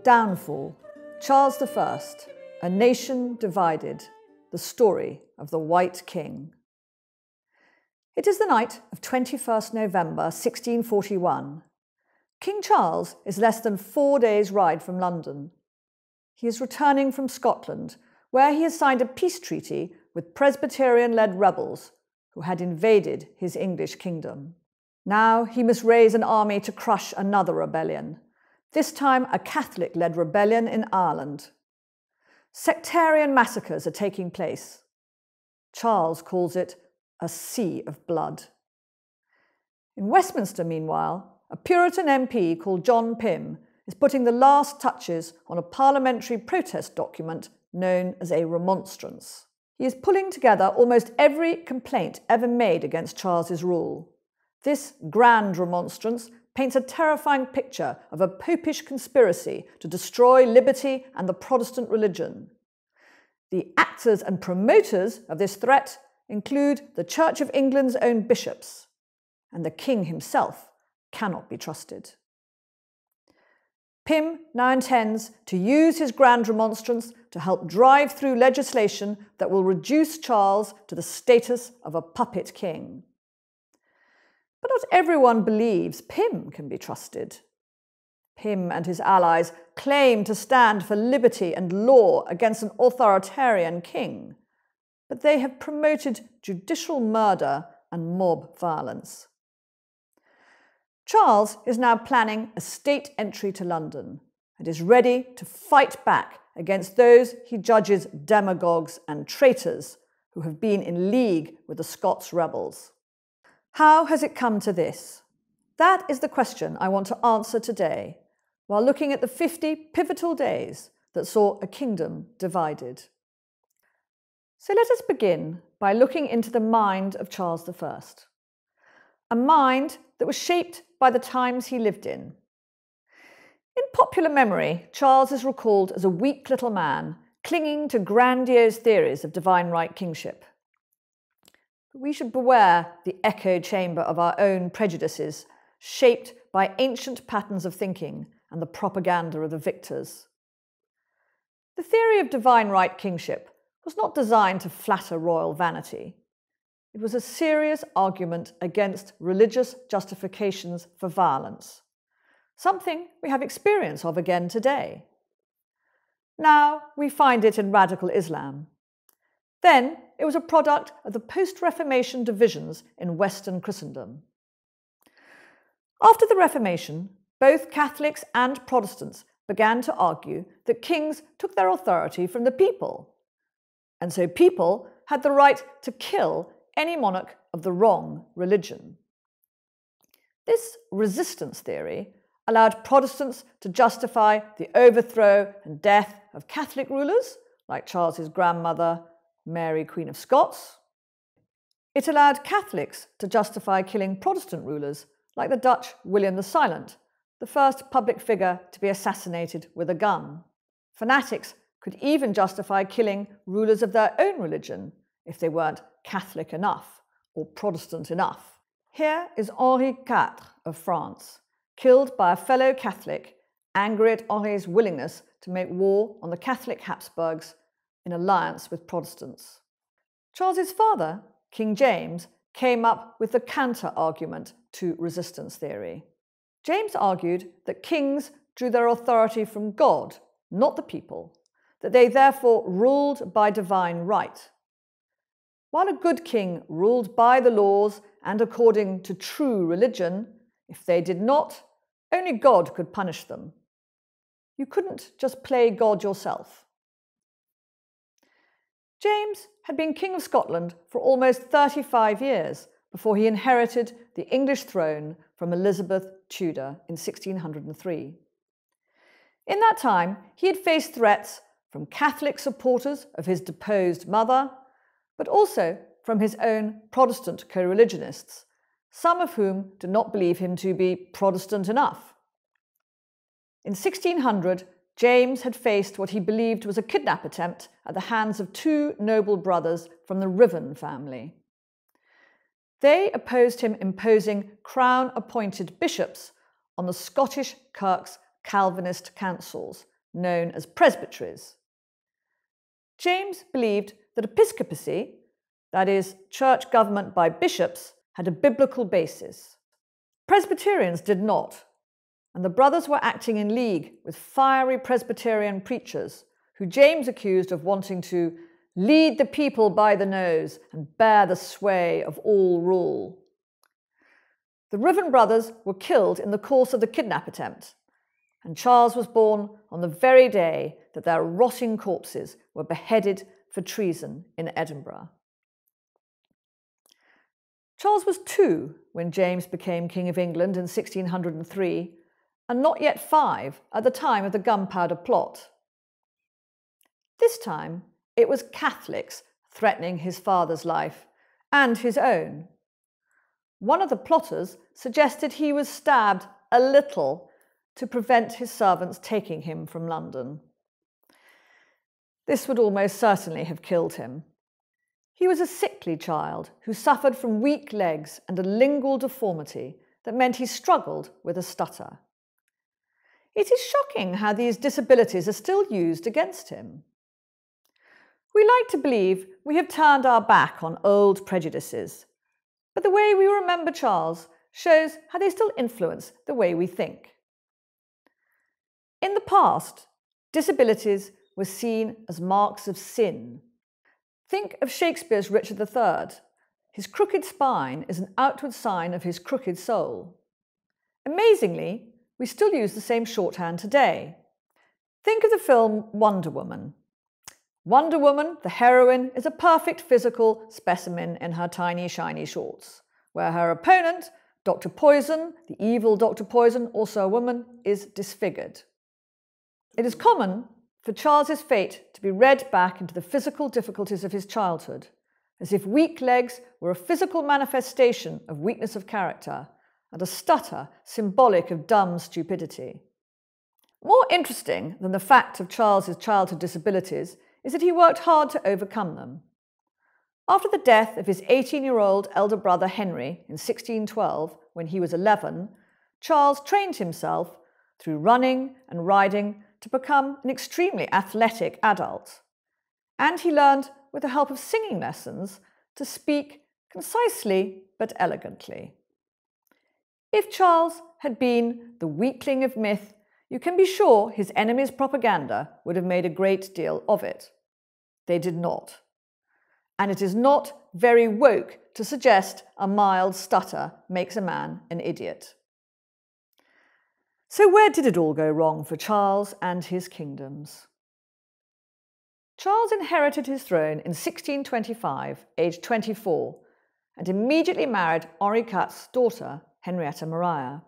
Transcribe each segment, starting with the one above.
Downfall. Charles I, a nation divided. The story of the White King. It is the night of 21st November 1641. King Charles is less than 4 days' ride from London. He is returning from Scotland, where he has signed a peace treaty with Presbyterian-led rebels who had invaded his English kingdom. Now he must raise an army to crush another rebellion, this time a Catholic-led rebellion in Ireland. Sectarian massacres are taking place. Charles calls it a sea of blood. In Westminster, meanwhile, a Puritan MP called John Pym is putting the last touches on a parliamentary protest document known as a remonstrance. He is pulling together almost every complaint ever made against Charles's rule. This grand remonstrance paints a terrifying picture of a popish conspiracy to destroy liberty and the Protestant religion. The actors and promoters of this threat include the Church of England's own bishops, and the king himself cannot be trusted. Pym now intends to use his grand remonstrance to help drive through legislation that will reduce Charles to the status of a puppet king. But not everyone believes Pym can be trusted. Pym and his allies claim to stand for liberty and law against an authoritarian king, but they have promoted judicial murder and mob violence. Charles is now planning a state entry to London and is ready to fight back against those he judges demagogues and traitors who have been in league with the Scots rebels. How has it come to this? That is the question I want to answer today, while looking at the 50 pivotal days that saw a kingdom divided. So let us begin by looking into the mind of Charles I, a mind that was shaped by the times he lived in. In popular memory, Charles is recalled as a weak little man, clinging to grandiose theories of divine right kingship. But we should beware the echo chamber of our own prejudices, shaped by ancient patterns of thinking and the propaganda of the victors. The theory of divine right kingship was not designed to flatter royal vanity. It was a serious argument against religious justifications for violence, something we have experience of again today. Now we find it in radical Islam. Then it was a product of the post-Reformation divisions in Western Christendom. After the Reformation, both Catholics and Protestants began to argue that kings took their authority from the people, and so people had the right to kill any monarch of the wrong religion. This resistance theory allowed Protestants to justify the overthrow and death of Catholic rulers, like Charles's grandmother, Mary, Queen of Scots. It allowed Catholics to justify killing Protestant rulers, like the Dutch William the Silent, the first public figure to be assassinated with a gun. Fanatics could even justify killing rulers of their own religion if they weren't Catholic enough or Protestant enough. Here is Henri IV of France, killed by a fellow Catholic, angry at Henri's willingness to make war on the Catholic Habsburgs in alliance with Protestants. Charles's father, King James, came up with the counter-argument to resistance theory. James argued that kings drew their authority from God, not the people, that they therefore ruled by divine right. While a good king ruled by the laws and according to true religion, if they did not, only God could punish them. You couldn't just play God yourself. James had been King of Scotland for almost 35 years before he inherited the English throne from Elizabeth Tudor in 1603. In that time, he had faced threats from Catholic supporters of his deposed mother, but also from his own Protestant co-religionists, some of whom did not believe him to be Protestant enough. In 1600, James had faced what he believed was a kidnap attempt at the hands of two noble brothers from the Riven family. They opposed him imposing crown-appointed bishops on the Scottish Kirk's Calvinist councils known as presbyteries. James believed that episcopacy, that is, church government by bishops, had a biblical basis. Presbyterians did not, and the brothers were acting in league with fiery Presbyterian preachers who James accused of wanting to lead the people by the nose and bear the sway of all rule. The Ruthven brothers were killed in the course of the kidnap attempt, and Charles was born on the very day that their rotting corpses were beheaded for treason in Edinburgh. Charles was 2 when James became King of England in 1603, and not yet 5 at the time of the Gunpowder Plot. This time, it was Catholics threatening his father's life and his own. One of the plotters suggested he was stabbed a little to prevent his servants taking him from London. This would almost certainly have killed him. He was a sickly child who suffered from weak legs and a lingual deformity that meant he struggled with a stutter. It is shocking how these disabilities are still used against him. We like to believe we have turned our back on old prejudices, but the way we remember Charles shows how they still influence the way we think. In the past, disabilities were seen as marks of sin. Think of Shakespeare's Richard III. His crooked spine is an outward sign of his crooked soul. Amazingly, we still use the same shorthand today. Think of the film Wonder Woman. Wonder Woman, the heroine, is a perfect physical specimen in her tiny, shiny shorts, where her opponent, Dr. Poison, the evil Dr. Poison, also a woman, is disfigured. It is common for Charles's fate to be read back into the physical difficulties of his childhood, as if weak legs were a physical manifestation of weakness of character, and a stutter symbolic of dumb stupidity. More interesting than the fact of Charles's childhood disabilities is that he worked hard to overcome them. After the death of his 18-year-old elder brother Henry in 1612, when he was 11, Charles trained himself through running and riding to become an extremely athletic adult. And he learned, with the help of singing lessons, to speak concisely but elegantly. If Charles had been the weakling of myth, you can be sure his enemies' propaganda would have made a great deal of it. They did not. And it is not very woke to suggest a mild stutter makes a man an idiot. So where did it all go wrong for Charles and his kingdoms? Charles inherited his throne in 1625, aged 24, and immediately married Henri IV's daughter, Henrietta Maria.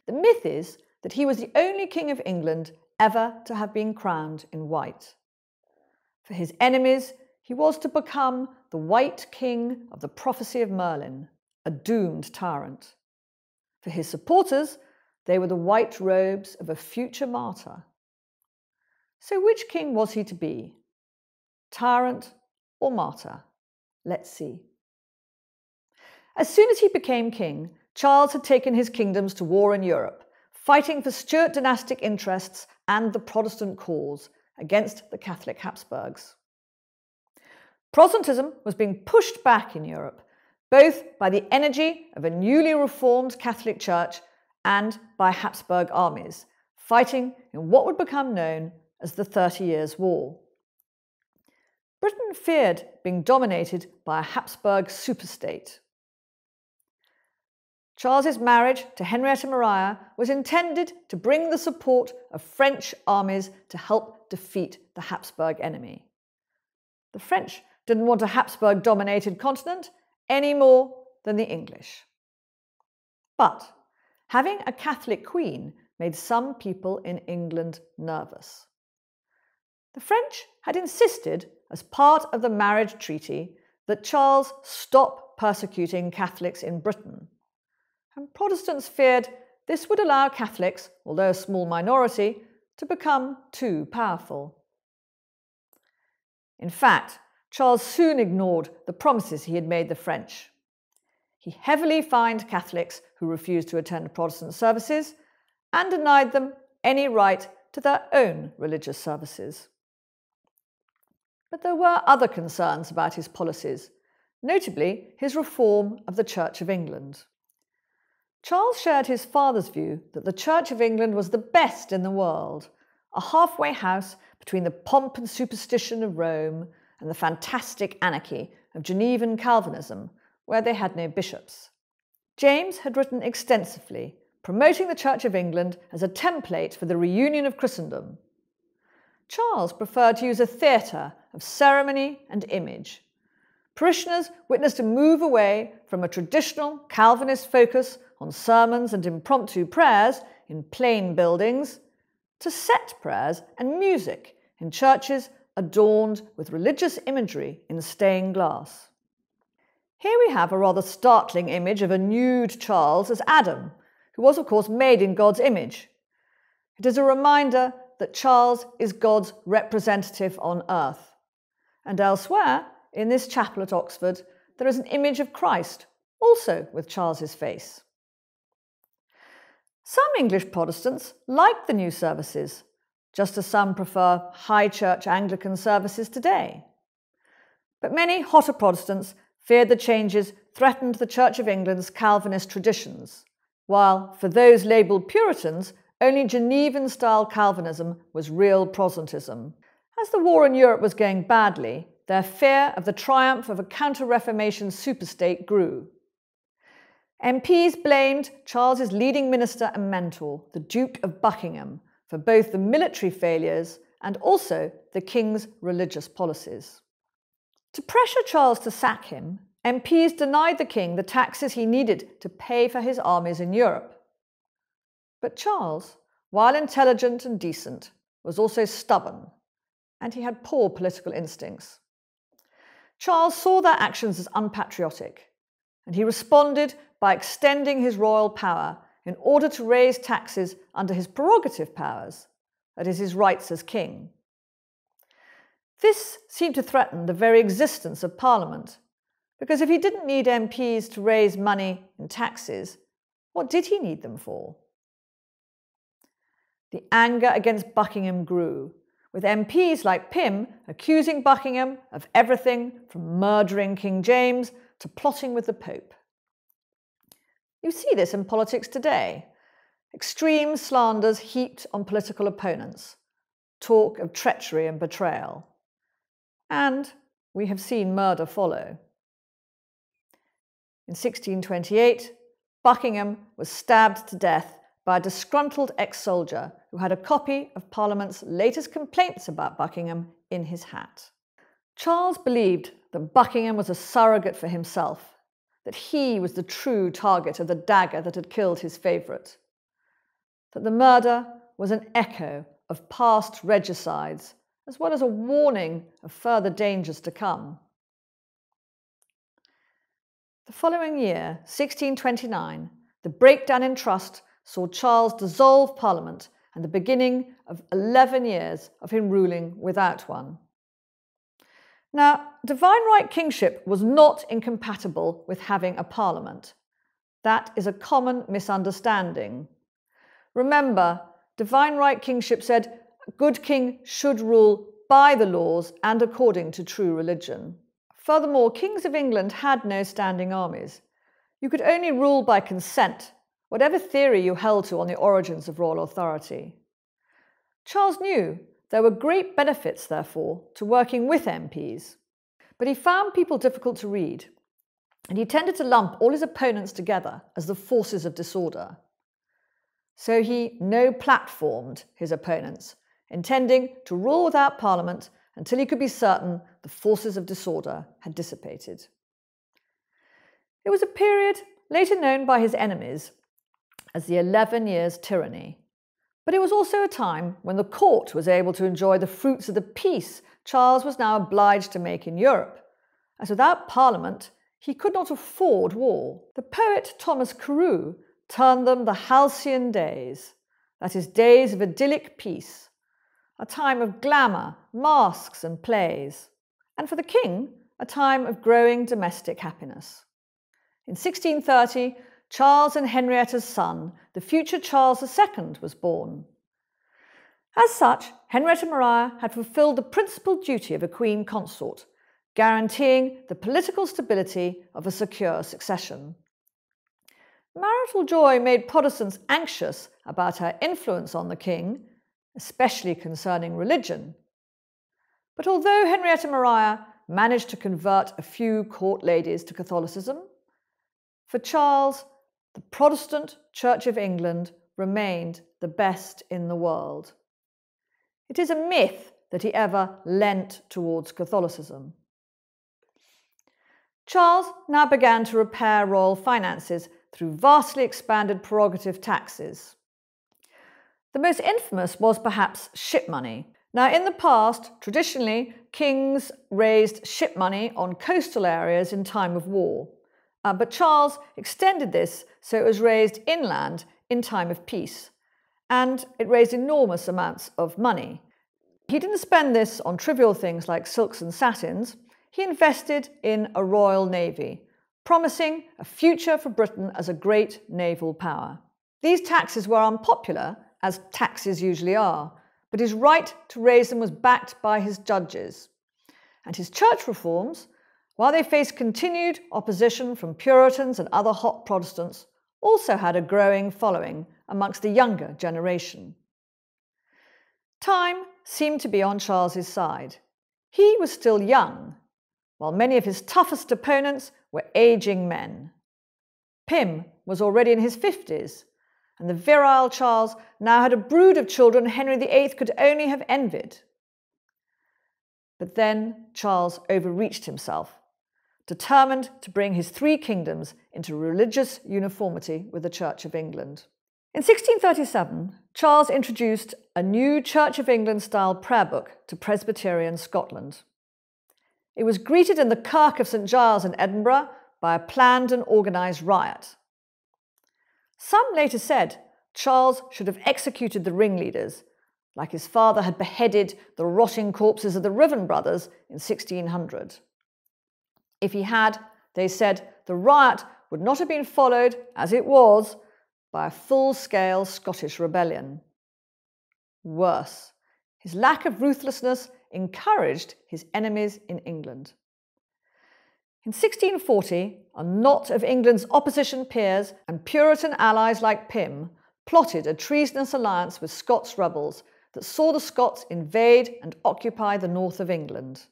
The myth is that he was the only king of England ever to have been crowned in white. For his enemies, he was to become the White King of the prophecy of Merlin, a doomed tyrant. For his supporters, they were the white robes of a future martyr. So which king was he to be? Tyrant or martyr? Let's see. As soon as he became king, Charles had taken his kingdoms to war in Europe, fighting for Stuart dynastic interests and the Protestant cause against the Catholic Habsburgs. Protestantism was being pushed back in Europe, both by the energy of a newly reformed Catholic Church and by Habsburg armies, fighting in what would become known as the 30 Years' War. Britain feared being dominated by a Habsburg superstate. Charles's marriage to Henrietta Maria was intended to bring the support of French armies to help defeat the Habsburg enemy. The French didn't want a Habsburg-dominated continent any more than the English. But having a Catholic queen made some people in England nervous. The French had insisted, as part of the marriage treaty, that Charles stop persecuting Catholics in Britain, and Protestants feared this would allow Catholics, although a small minority, to become too powerful. In fact, Charles soon ignored the promises he had made the French. He heavily fined Catholics who refused to attend Protestant services and denied them any right to their own religious services. But there were other concerns about his policies, notably his reform of the Church of England. Charles shared his father's view that the Church of England was the best in the world, a halfway house between the pomp and superstition of Rome and the fantastic anarchy of Genevan Calvinism, where they had no bishops. James had written extensively, promoting the Church of England as a template for the reunion of Christendom. Charles preferred to use a theatre of ceremony and image. Parishioners witnessed a move away from a traditional Calvinist focus on sermons and impromptu prayers in plain buildings to set prayers and music in churches adorned with religious imagery in stained glass. Here we have a rather startling image of a nude Charles as Adam, who was of course made in God's image. It is a reminder that Charles is God's representative on earth. And elsewhere, in this chapel at Oxford, there is an image of Christ, also with Charles's face. Some English Protestants liked the new services, just as some prefer high church Anglican services today. But many hotter Protestants feared the changes threatened the Church of England's Calvinist traditions, while for those labelled Puritans, only Genevan-style Calvinism was real Protestantism. As the war in Europe was going badly, their fear of the triumph of a counter-Reformation superstate grew. MPs blamed Charles's leading minister and mentor, the Duke of Buckingham, for both the military failures and also the king's religious policies. To pressure Charles to sack him, MPs denied the king the taxes he needed to pay for his armies in Europe. But Charles, while intelligent and decent, was also stubborn, and he had poor political instincts. Charles saw their actions as unpatriotic, and he responded by extending his royal power in order to raise taxes under his prerogative powers, that is, his rights as king. This seemed to threaten the very existence of Parliament, because if he didn't need MPs to raise money in taxes, what did he need them for? The anger against Buckingham grew, with MPs like Pym accusing Buckingham of everything from murdering King James to plotting with the Pope. You see this in politics today. Extreme slanders heaped on political opponents, talk of treachery and betrayal. And we have seen murder follow. In 1628, Buckingham was stabbed to death by a disgruntled ex-soldier who had a copy of Parliament's latest complaints about Buckingham in his hat. Charles believed that Buckingham was a surrogate for himself, that he was the true target of the dagger that had killed his favourite, that the murder was an echo of past regicides, as well as a warning of further dangers to come. The following year, 1629, the breakdown in trust saw Charles dissolve Parliament and the beginning of 11 years of him ruling without one. Now, divine right kingship was not incompatible with having a Parliament. That is a common misunderstanding. Remember, divine right kingship said a good king should rule by the laws and according to true religion. Furthermore, kings of England had no standing armies. You could only rule by consent, whatever theory you held to on the origins of royal authority. Charles knew there were great benefits, therefore, to working with MPs, but he found people difficult to read, and he tended to lump all his opponents together as the forces of disorder. So he no-platformed his opponents, intending to rule without Parliament until he could be certain the forces of disorder had dissipated. It was a period later known by his enemies as the 11 Years' Tyranny, but it was also a time when the court was able to enjoy the fruits of the peace Charles was now obliged to make in Europe, as without Parliament he could not afford war. The poet Thomas Carew termed them the halcyon days, that is, days of idyllic peace, a time of glamour, masks and plays, and for the king, a time of growing domestic happiness. In 1630, Charles and Henrietta's son, the future Charles II, was born. As such, Henrietta Maria had fulfilled the principal duty of a queen consort, guaranteeing the political stability of a secure succession. Marital joy made Protestants anxious about her influence on the king, especially concerning religion. But although Henrietta Maria managed to convert a few court ladies to Catholicism, for Charles, the Protestant Church of England remained the best in the world. It is a myth that he ever leant towards Catholicism. Charles now began to repair royal finances through vastly expanded prerogative taxes. The most infamous was perhaps ship money. Now, in the past, traditionally, kings raised ship money on coastal areas in time of war, but Charles extended this so it was raised inland in time of peace, and it raised enormous amounts of money. He didn't spend this on trivial things like silks and satins. He invested in a royal navy, promising a future for Britain as a great naval power. These taxes were unpopular, as taxes usually are, but his right to raise them was backed by his judges. And his church reforms, while they faced continued opposition from Puritans and other hot Protestants, also had a growing following amongst the younger generation. Time seemed to be on Charles's side. He was still young, while many of his toughest opponents were aging men. Pym was already in his 50s, and the virile Charles now had a brood of children Henry VIII could only have envied. But then Charles overreached himself, determined to bring his three kingdoms into religious uniformity with the Church of England. In 1637, Charles introduced a new Church of England-style prayer book to Presbyterian Scotland. It was greeted in the Kirk of St Giles in Edinburgh by a planned and organised riot. Some later said Charles should have executed the ringleaders, like his father had beheaded the rotting corpses of the Riven brothers in 1600. If he had, they said, the riot would not have been followed, as it was, by a full-scale Scottish rebellion. Worse, his lack of ruthlessness encouraged his enemies in England. In 1640, a knot of England's opposition peers and Puritan allies like Pym plotted a treasonous alliance with Scots rebels that saw the Scots invade and occupy the north of England.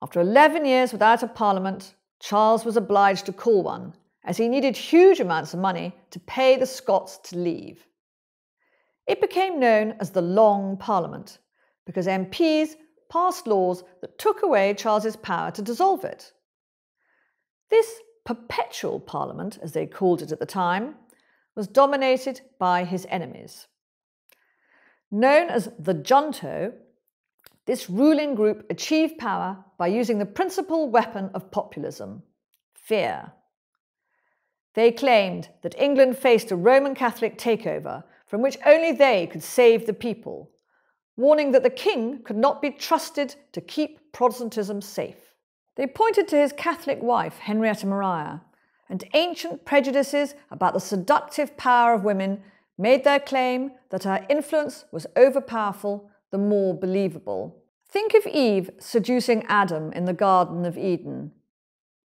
After 11 years without a parliament, Charles was obliged to call one, as he needed huge amounts of money to pay the Scots to leave. It became known as the Long Parliament, because MPs passed laws that took away Charles's power to dissolve it. This perpetual parliament, as they called it at the time, was dominated by his enemies. Known as the Junto, this ruling group achieved power by using the principal weapon of populism, fear. They claimed that England faced a Roman Catholic takeover from which only they could save the people, warning that the king could not be trusted to keep Protestantism safe. They pointed to his Catholic wife, Henrietta Maria, and ancient prejudices about the seductive power of women made their claim that her influence was overpowerful the more believable. Think of Eve seducing Adam in the Garden of Eden.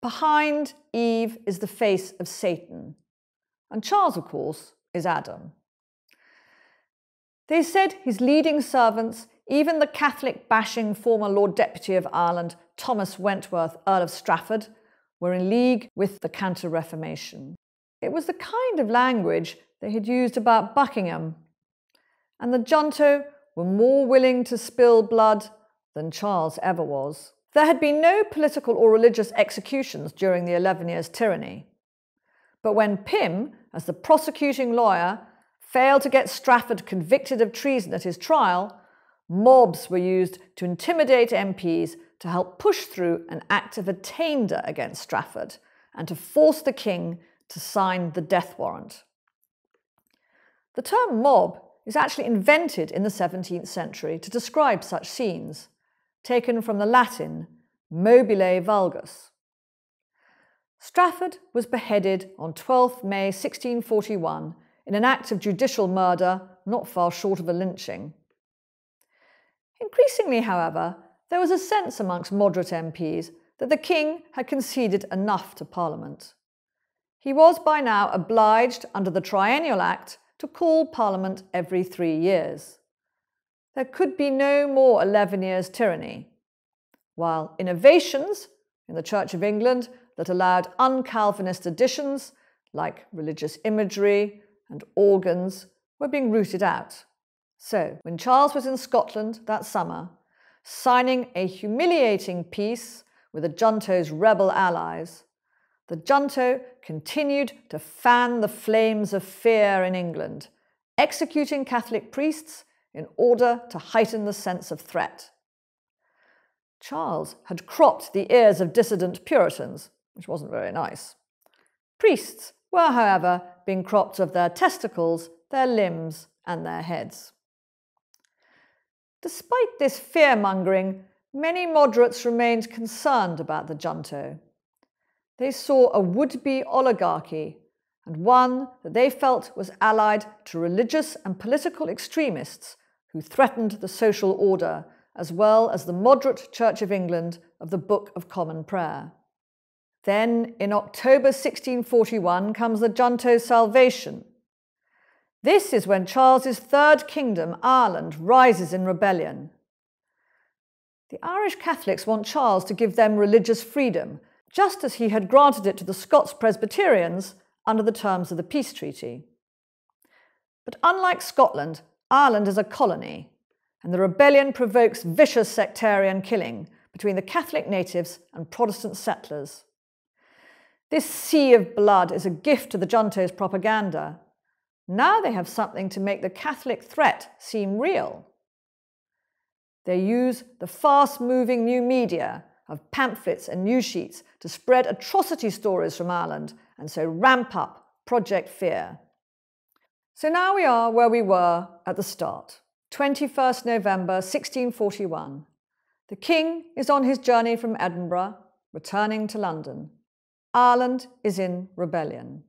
Behind Eve is the face of Satan, and Charles, of course, is Adam. They said his leading servants, even the Catholic-bashing former Lord Deputy of Ireland, Thomas Wentworth, Earl of Strafford, were in league with the Counter-Reformation. It was the kind of language they had used about Buckingham, and the Junto were more willing to spill blood than Charles ever was. There had been no political or religious executions during the 11 years' tyranny. But when Pym, as the prosecuting lawyer, failed to get Strafford convicted of treason at his trial, mobs were used to intimidate MPs to help push through an act of attainder against Strafford and to force the king to sign the death warrant. The term mob is actually invented in the 17th century to describe such scenes, taken from the Latin mobile vulgus. Strafford was beheaded on 12 May 1641 in an act of judicial murder not far short of a lynching. Increasingly, however, there was a sense amongst moderate MPs that the king had conceded enough to Parliament. He was by now obliged under the Triennial Act to call Parliament every 3 years. There could be no more 11 years' tyranny, while innovations in the Church of England that allowed un-Calvinist additions like religious imagery and organs were being rooted out. So, when Charles was in Scotland that summer, signing a humiliating peace with the junto's rebel allies, the junto continued to fan the flames of fear in England, executing Catholic priests in order to heighten the sense of threat. Charles had cropped the ears of dissident Puritans, which wasn't very nice. Priests were, however, being cropped of their testicles, their limbs, and their heads. Despite this fear-mongering, many moderates remained concerned about the junto. They saw a would-be oligarchy, and one that they felt was allied to religious and political extremists who threatened the social order, as well as the moderate Church of England of the Book of Common Prayer. Then, in October 1641, comes the junto's salvation. This is when Charles's third kingdom, Ireland, rises in rebellion. The Irish Catholics want Charles to give them religious freedom, just as he had granted it to the Scots Presbyterians under the terms of the peace treaty. But unlike Scotland, Ireland is a colony, and the rebellion provokes vicious sectarian killing between the Catholic natives and Protestant settlers. This sea of blood is a gift to the junto's propaganda. Now they have something to make the Catholic threat seem real. They use the fast-moving new media of pamphlets and news sheets to spread atrocity stories from Ireland and so ramp up Project Fear. So now we are where we were at the start, 21st November 1641. The king is on his journey from Edinburgh, returning to London. Ireland is in rebellion.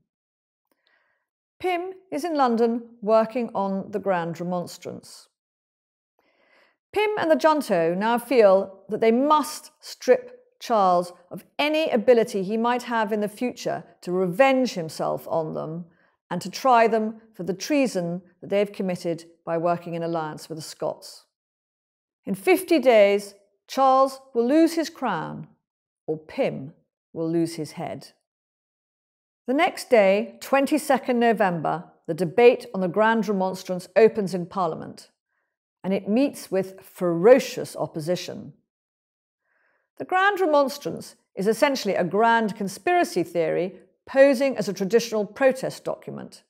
Pym is in London working on the Grand Remonstrance. Pym and the junto now feel that they must strip Charles of any ability he might have in the future to revenge himself on them and to try them for the treason that they have committed by working in alliance with the Scots. In 50 days, Charles will lose his crown, or Pym will lose his head. The next day, 22nd November, the debate on the Grand Remonstrance opens in Parliament, and it meets with ferocious opposition. The Grand Remonstrance is essentially a grand conspiracy theory posing as a traditional protest document.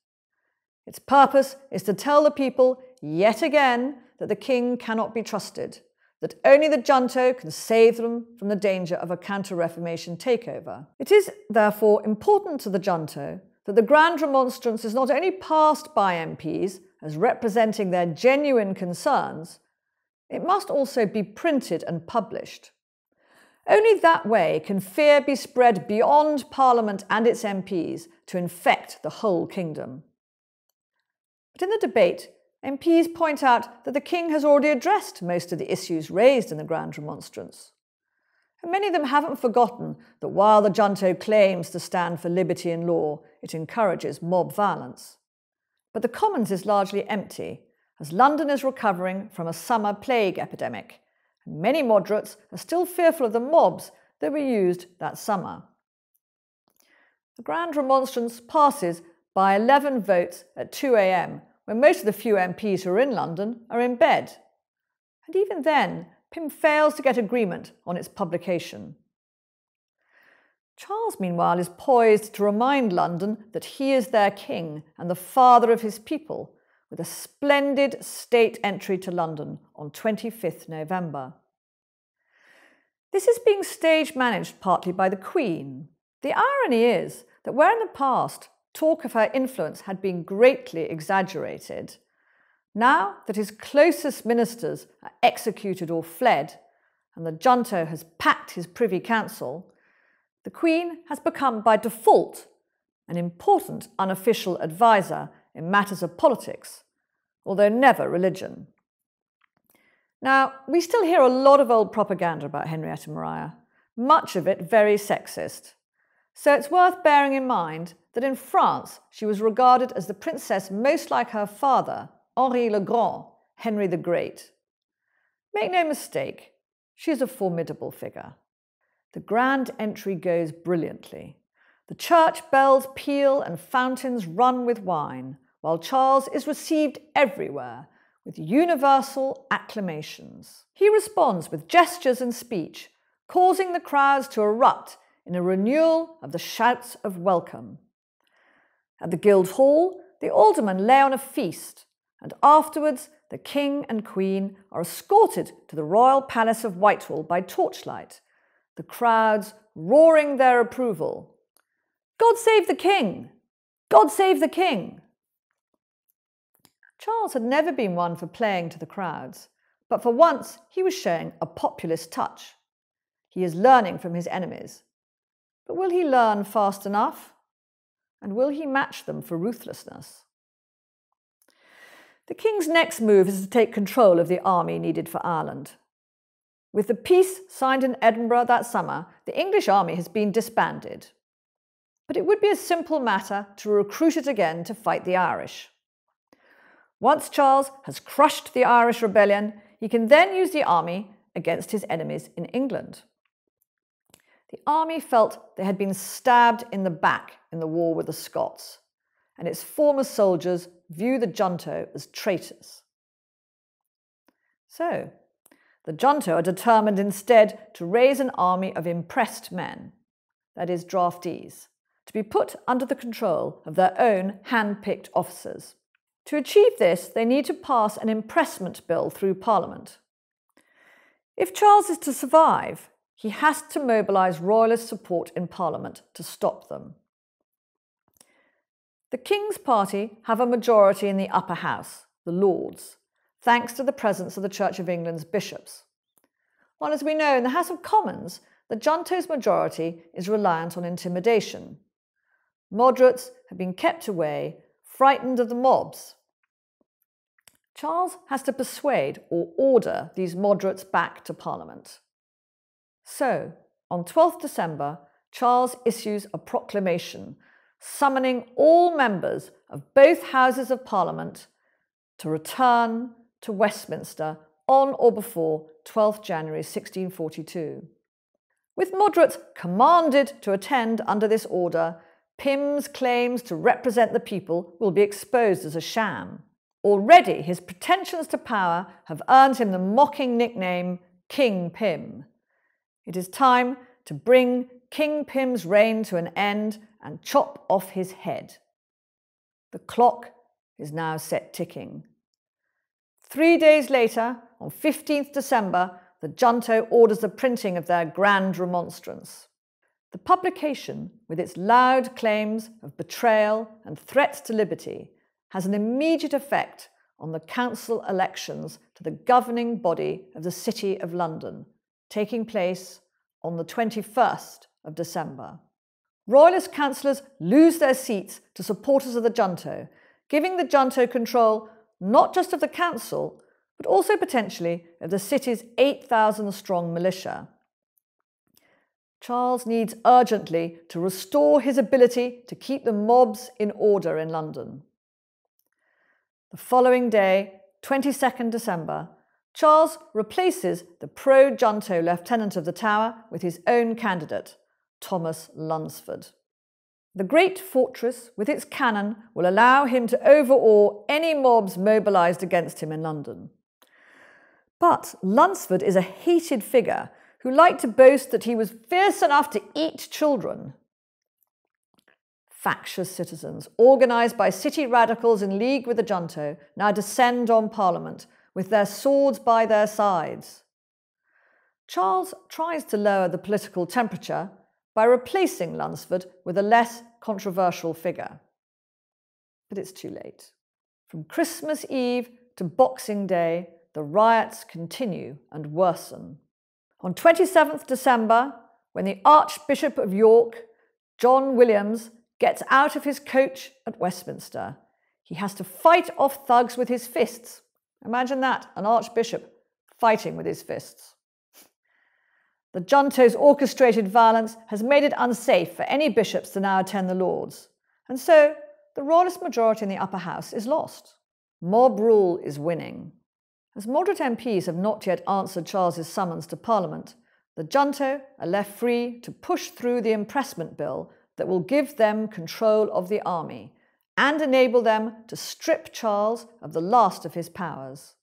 Its purpose is to tell the people, yet again, that the king cannot be trusted, that only the junto can save them from the danger of a counter-Reformation takeover. It is, therefore, important to the junto that the Grand Remonstrance is not only passed by MPs as representing their genuine concerns, it must also be printed and published. Only that way can fear be spread beyond Parliament and its MPs to infect the whole kingdom. But in the debate, MPs point out that the king has already addressed most of the issues raised in the Grand Remonstrance. And many of them haven't forgotten that while the junto claims to stand for liberty and law, it encourages mob violence. But the Commons is largely empty, as London is recovering from a summer plague epidemic, and many moderates are still fearful of the mobs that were used that summer. The Grand Remonstrance passes by 11 votes at 2 a.m, when most of the few MPs who are in London are in bed. And even then, Pym fails to get agreement on its publication. Charles, meanwhile, is poised to remind London that he is their king and the father of his people, with a splendid state entry to London on 25th November. This is being stage-managed partly by the Queen. The irony is that where in the past talk of her influence had been greatly exaggerated, now that his closest ministers are executed or fled, and the junto has packed his Privy Council, the Queen has become by default an important unofficial advisor in matters of politics, although never religion. Now, we still hear a lot of old propaganda about Henrietta Maria, much of it very sexist. So it's worth bearing in mind that in France she was regarded as the princess most like her father, Henri le Grand, Henry the Great. Make no mistake, she is a formidable figure. The grand entry goes brilliantly. The church bells peal and fountains run with wine, while Charles is received everywhere with universal acclamations. He responds with gestures and speech, causing the crowds to erupt in a renewal of the shouts of welcome. At the Guildhall, the aldermen lay on a feast, and afterwards the King and Queen are escorted to the royal palace of Whitehall by torchlight, the crowds roaring their approval. "God save the King! God save the King!" Charles had never been one for playing to the crowds, but for once he was showing a populist touch. He is learning from his enemies. But will he learn fast enough? And will he match them for ruthlessness? The King's next move is to take control of the army needed for Ireland. With the peace signed in Edinburgh that summer, the English army has been disbanded. But it would be a simple matter to recruit it again to fight the Irish. Once Charles has crushed the Irish rebellion, he can then use the army against his enemies in England. The army felt they had been stabbed in the back in the war with the Scots, and its former soldiers view the junto as traitors. So, the junto are determined instead to raise an army of impressed men, that is, draftees, to be put under the control of their own hand-picked officers. To achieve this, they need to pass an impressment bill through Parliament. If Charles is to survive, he has to mobilise royalist support in Parliament to stop them. The King's party have a majority in the upper house, the Lords, thanks to the presence of the Church of England's bishops. While, as we know, in the House of Commons, the junto's majority is reliant on intimidation. Moderates have been kept away, frightened of the mobs. Charles has to persuade or order these moderates back to Parliament. So, on 12th December, Charles issues a proclamation summoning all members of both Houses of Parliament to return to Westminster on or before 12th January 1642. With moderates commanded to attend under this order, Pym's claims to represent the people will be exposed as a sham. Already his pretensions to power have earned him the mocking nickname King Pym. It is time to bring King Pym's reign to an end and chop off his head. The clock is now set ticking. 3 days later, on 15th December, the junto orders the printing of their grand remonstrance. The publication, with its loud claims of betrayal and threats to liberty, has an immediate effect on the council elections to the governing body of the City of London, taking place on the 21st of December. Royalist councillors lose their seats to supporters of the junto, giving the junto control not just of the council, but also potentially of the city's 8,000-strong militia. Charles needs urgently to restore his ability to keep the mobs in order in London. The following day, 22nd December, Charles replaces the pro-junto Lieutenant of the Tower with his own candidate, Thomas Lunsford. The great fortress with its cannon will allow him to overawe any mobs mobilised against him in London. But Lunsford is a hated figure who liked to boast that he was fierce enough to eat children. Factious citizens, organised by city radicals in league with the junto, now descend on Parliament with their swords by their sides. Charles tries to lower the political temperature by replacing Lunsford with a less controversial figure. But it's too late. From Christmas Eve to Boxing Day, the riots continue and worsen. On 27th December, when the Archbishop of York, John Williams, gets out of his coach at Westminster, he has to fight off thugs with his fists. Imagine that, an archbishop fighting with his fists. The junto's orchestrated violence has made it unsafe for any bishops to now attend the Lords, and so the royalist majority in the upper house is lost. Mob rule is winning. As moderate MPs have not yet answered Charles's summons to Parliament, the junto are left free to push through the impressment bill that will give them control of the army and enable them to strip Charles of the last of his powers.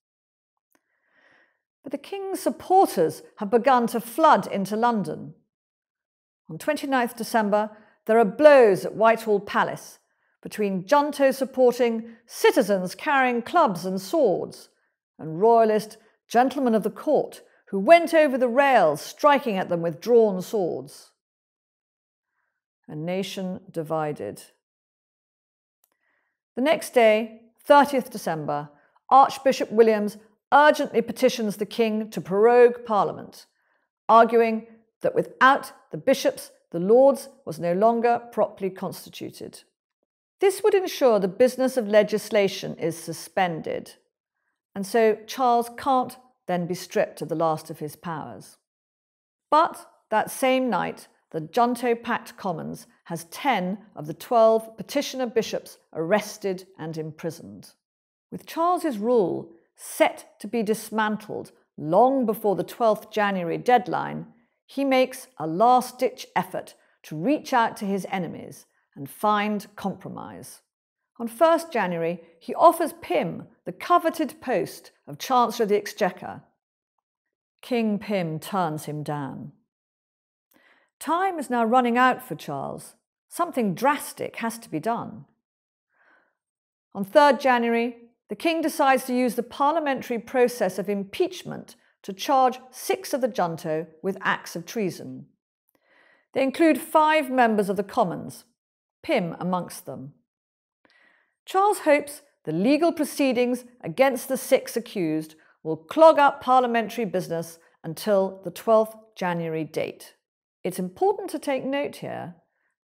But the king's supporters have begun to flood into London. On 29th December, there are blows at Whitehall Palace between junto supporting citizens carrying clubs and swords and royalist gentlemen of the court who went over the rails striking at them with drawn swords. A nation divided. The next day, 30th December, Archbishop Williams urgently petitions the king to prorogue Parliament, arguing that without the bishops, the Lords was no longer properly constituted. This would ensure the business of legislation is suspended, and so Charles can't then be stripped of the last of his powers. But that same night, the junto-packed Commons has 10 of the 12 petitioner bishops arrested and imprisoned. With Charles's rule set to be dismantled long before the 12th January deadline, he makes a last-ditch effort to reach out to his enemies and find compromise. On 1st January, he offers Pym the coveted post of Chancellor of the Exchequer. King Pym turns him down. Time is now running out for Charles. Something drastic has to be done. On 3rd January, the king decides to use the parliamentary process of impeachment to charge 6 of the junto with acts of treason. They include 5 members of the Commons, Pym amongst them. Charles hopes the legal proceedings against the 6 accused will clog up parliamentary business until the 12th January date. It's important to take note here,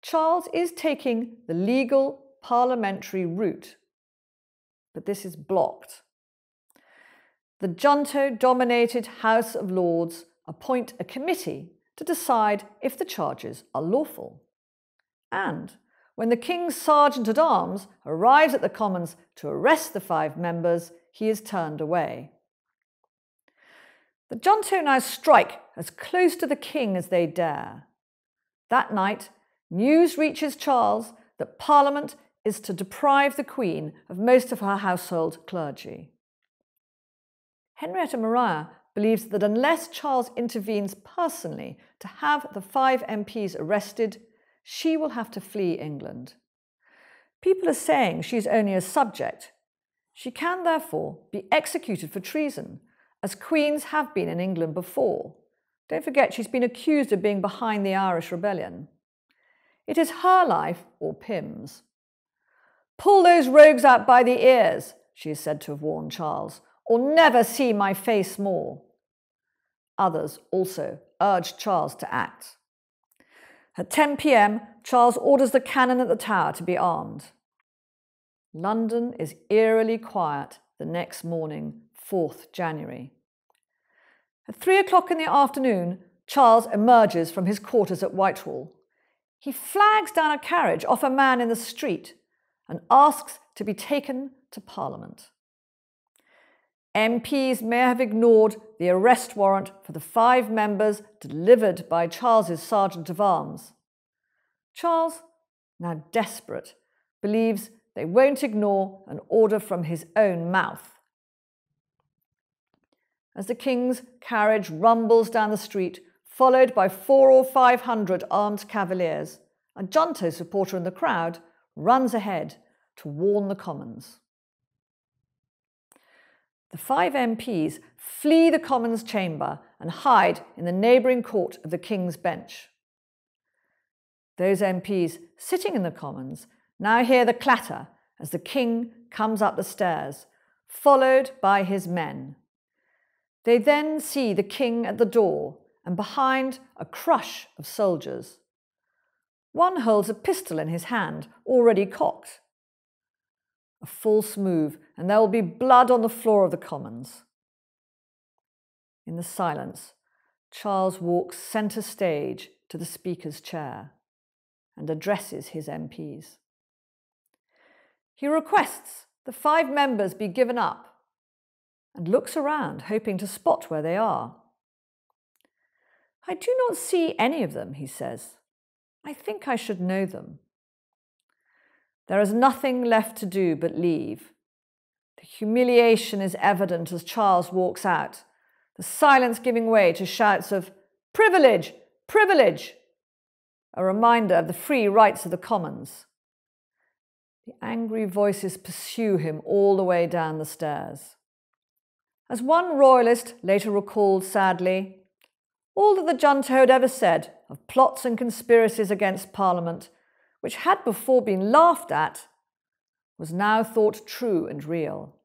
Charles is taking the legal parliamentary route, but this is blocked. The junto-dominated House of Lords appoint a committee to decide if the charges are lawful. And when the King's Sergeant-at-Arms arrives at the Commons to arrest the 5 members, he is turned away. The junto now strike as close to the king as they dare. That night, news reaches Charles that Parliament is to deprive the Queen of most of her household clergy. Henrietta Maria believes that unless Charles intervenes personally to have the 5 MPs arrested, she will have to flee England. People are saying she's only a subject. She can therefore be executed for treason, as queens have been in England before. Don't forget, she's been accused of being behind the Irish Rebellion. It is her life or Pym's. "Pull those rogues out by the ears," she is said to have warned Charles, "or never see my face more." Others also urged Charles to act. At 10 p.m, Charles orders the cannon at the Tower to be armed. London is eerily quiet the next morning, 4th January. At 3 o'clock in the afternoon, Charles emerges from his quarters at Whitehall. He flags down a carriage off a man in the street and asks to be taken to Parliament. MPs may have ignored the arrest warrant for the 5 members delivered by Charles's Sergeant-of-Arms. Charles, now desperate, believes they won't ignore an order from his own mouth. As the king's carriage rumbles down the street, followed by 400 or 500 armed cavaliers, a junto supporter in the crowd runs ahead to warn the Commons. The 5 MPs flee the Commons chamber and hide in the neighbouring court of the King's Bench. Those MPs sitting in the Commons now hear the clatter as the King comes up the stairs, followed by his men. They then see the King at the door and behind a crush of soldiers. One holds a pistol in his hand, already cocked. A false move, and there will be blood on the floor of the Commons. In the silence, Charles walks centre stage to the Speaker's chair and addresses his MPs. He requests the 5 members be given up and looks around, hoping to spot where they are. "I do not see any of them," he says. "I think I should know them." There is nothing left to do but leave. The humiliation is evident as Charles walks out, the silence giving way to shouts of "Privilege! Privilege!" a reminder of the free rights of the Commons. The angry voices pursue him all the way down the stairs. As one royalist later recalled sadly, all that the junto had ever said of plots and conspiracies against Parliament, which had before been laughed at, was now thought true and real.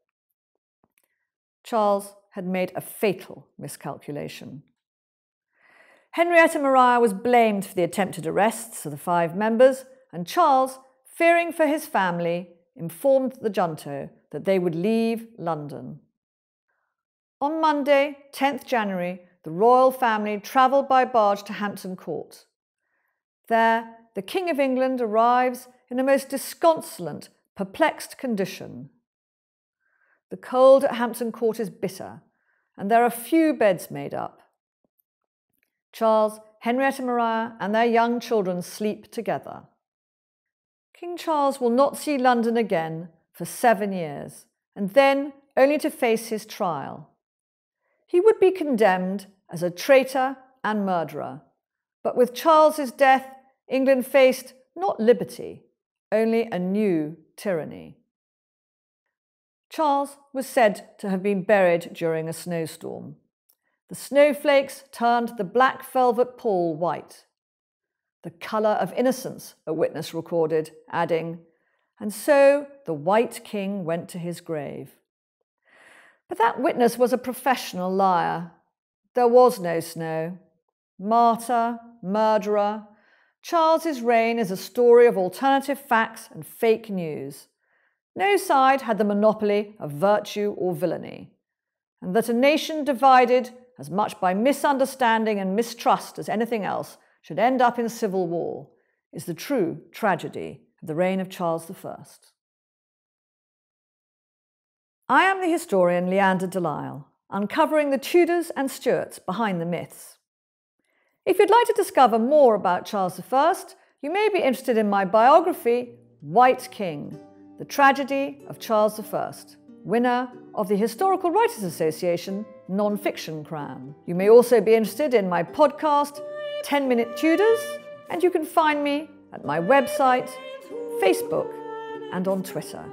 Charles had made a fatal miscalculation. Henrietta Maria was blamed for the attempted arrests of the 5 members, and Charles, fearing for his family, informed the junto that they would leave London. On Monday, 10th January, the royal family travelled by barge to Hampton Court. There, the King of England arrives in a most disconsolate, perplexed condition. The cold at Hampton Court is bitter, and there are few beds made up. Charles, Henrietta Maria, and their young children sleep together. King Charles will not see London again for 7 years, and then only to face his trial. He would be condemned as a traitor and murderer, but with Charles's death, England faced not liberty, only a new tyranny. Charles was said to have been buried during a snowstorm. The snowflakes turned the black velvet pall white. "The colour of innocence," a witness recorded, adding, "and so the White King went to his grave." But that witness was a professional liar. There was no snow. Martyr, murderer, Charles's reign is a story of alternative facts and fake news. No side had the monopoly of virtue or villainy, and that a nation divided as much by misunderstanding and mistrust as anything else should end up in civil war is the true tragedy of the reign of Charles I. I am the historian Leander Delisle, uncovering the Tudors and Stuarts behind the myths. If you'd like to discover more about Charles I, you may be interested in my biography, White King, The Tragedy of Charles I, winner of the Historical Writers Association Non-Fiction Crown. You may also be interested in my podcast, 10-Minute Tudors, and you can find me at my website, Facebook, and on Twitter.